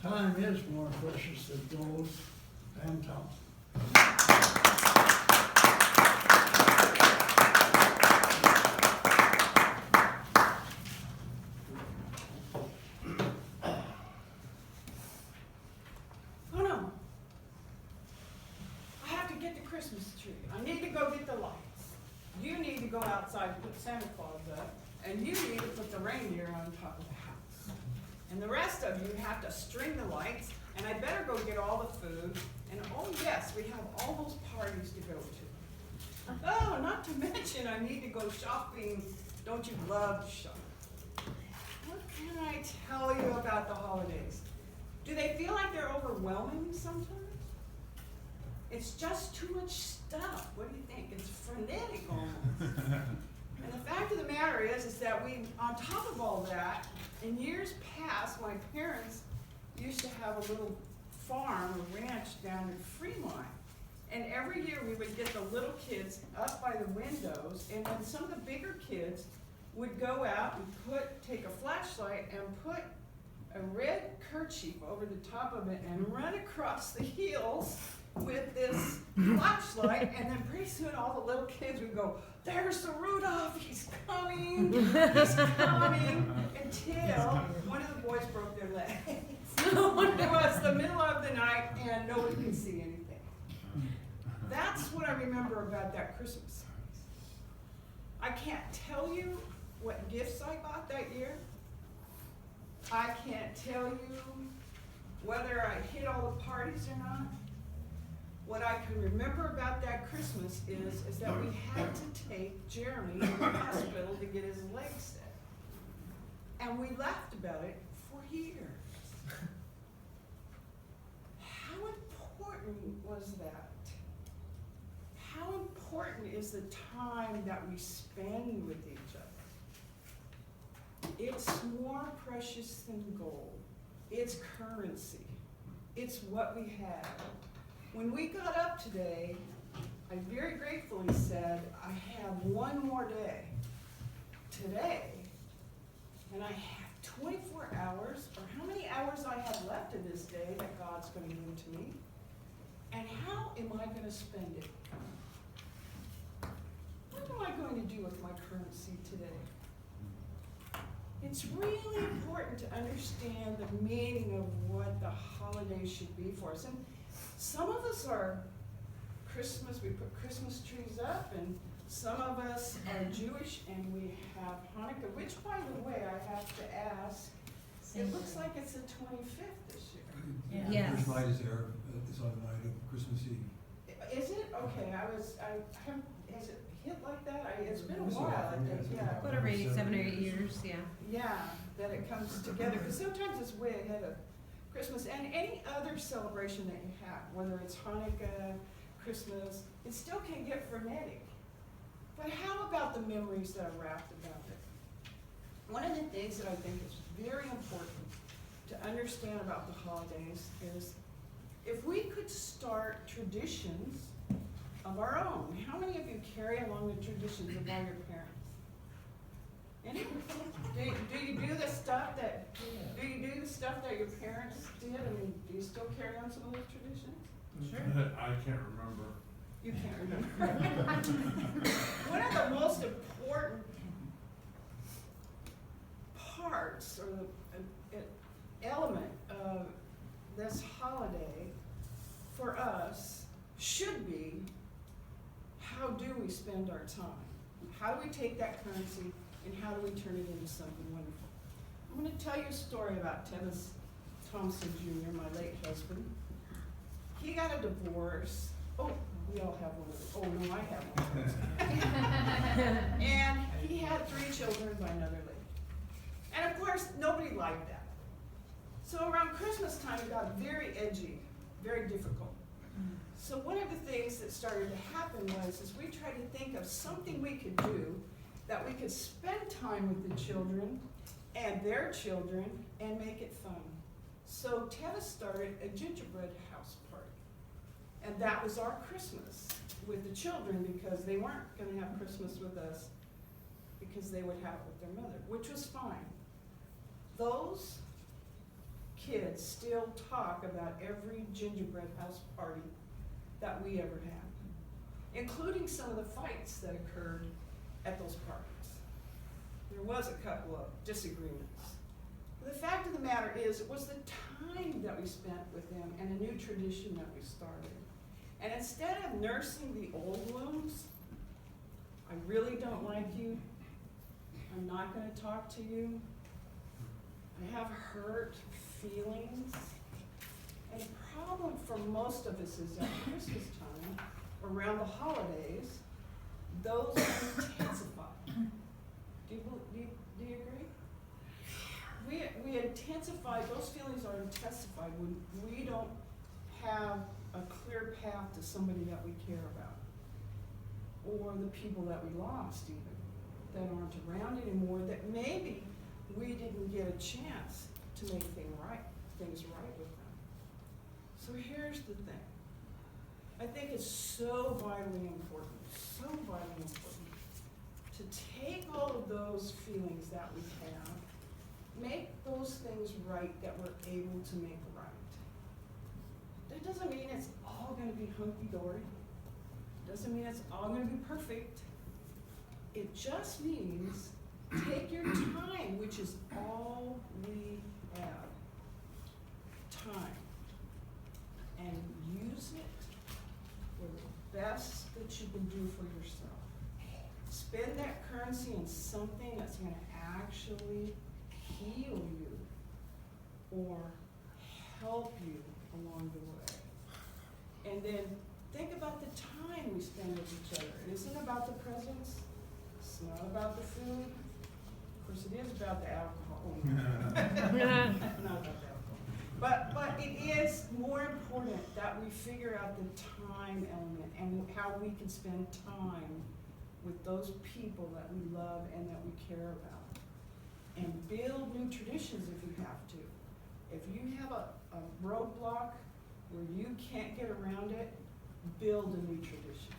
Time is more precious than gold and Thompson. Oh no. I have to get the Christmas tree. I need to go get the lights. You need to go outside and put Santa Claus up. And you need to put the reindeer on top of the house. And the rest of you have to string the lights. And I better go get all the food. And oh yes, we have all those parties to go to. Oh, not to mention I need to go shopping. Don't you love to shop? What can I tell you about the holidays? Do they feel like they're overwhelming sometimes? It's just too much stuff. What do you think? It's frenetic almost. And the fact of the matter is that we, on top of all that, in years past, my parents used to have a little farm, a ranch down in Fremont. And every year we would get the little kids up by the windows, and then some of the bigger kids would go out and take a flashlight and put a red kerchief over the top of it and run across the hills with this flashlight, and then pretty soon all the little kids would go, "There's the Rudolph, he's coming, he's coming," until one of the boys broke their legs. It was the middle of the night and nobody could see anything. That's what I remember about that Christmas. I can't tell you what gifts I got that year. I can't tell you whether I hit all the parties or not. What I can remember about that Christmas is that we had to take Jeremy to the hospital to get his leg set. And we laughed about it for years. How important was that? How important is the time that we spend with each other? It's more precious than gold. It's currency. It's what we have. When we got up today, I very gratefully said, I have one more day today, and I have 24 hours, or how many hours I have left in this day that God's going to give to me, and how am I going to spend it? What am I going to do with my currency today? It's really important to understand the meaning of what the holidays should be for us. And some of us are Christmas, we put Christmas trees up, and some of us are Jewish and we have Hanukkah, which, by the way, I have to ask, it looks like it's the 25th this year. Yeah. First night is there, is on the night of Christmas Eve. Is it? Okay, has it hit like that? It's been a It's while, I often, think, yeah, it's yeah. been Whatever, 7 or 8 years, yeah. Yeah, that it comes together, because sometimes it's way ahead of Christmas and any other celebration that you have, whether it's Hanukkah, Christmas, it still can get frenetic. But how about the memories that are wrapped about it? One of the things that I think is very important to understand about the holidays is if we could start traditions of our own. How many of you carry along the traditions of all your parents? Any? Do you do the stuff that your parents did? I mean, do you still carry on some of those traditions? Sure. I can't remember. You can't remember. One of the most important parts or the element of this holiday for us should be, how do we spend our time? How do we take that currency and how do we turn it into something wonderful? I'm going to tell you a story about Tevis Thompson Jr., my late husband. He got a divorce. Oh, we all have one of those. Oh, no, I have one of those. And he had 3 children by another lady. And of course, nobody liked that. So around Christmas time, it got very edgy, very difficult. So one of the things that started to happen is we tried to think of something we could do that we could spend time with the children and their children and make it fun. So Tevis started a gingerbread house party. And that was our Christmas with the children, because they weren't going to have Christmas with us because they would have it with their mother, which was fine. Those kids still talk about every gingerbread house party that we ever had, including some of the fights that occurred at those parties. There was a couple of disagreements. But the fact of the matter is, it was the time that we spent with them and a new tradition that we started. And instead of nursing the old wounds, I really don't like you, I'm not gonna talk to you, I have hurt feelings. And the problem for most of us is at Christmas time, around the holidays, those intensify. Do you agree? We intensify, those feelings are intensified when we don't have a clear path to somebody that we care about. Or the people that we lost even, that aren't around anymore, that maybe we didn't get a chance to make things right with them. So here's the thing. I think it's so vitally important to take all of those feelings that we have, make those things right that we're able to make right. That doesn't mean it's all gonna be hunky-dory. Doesn't mean it's all gonna be perfect. It just means take your time, which is all we have. Time. And use it for the best that you can do for yourself. Spend that currency in something that's gonna actually heal you or help you along the way. And then think about the time we spend with each other. It isn't about the presents, it's not about the food. Of course, it is about the alcohol. Not about the alcohol. But it is more important that we figure out the time element and how we can spend time with those people that we love and that we care about. And build new traditions if you have to. If you have a roadblock where you can't get around it, build a new tradition.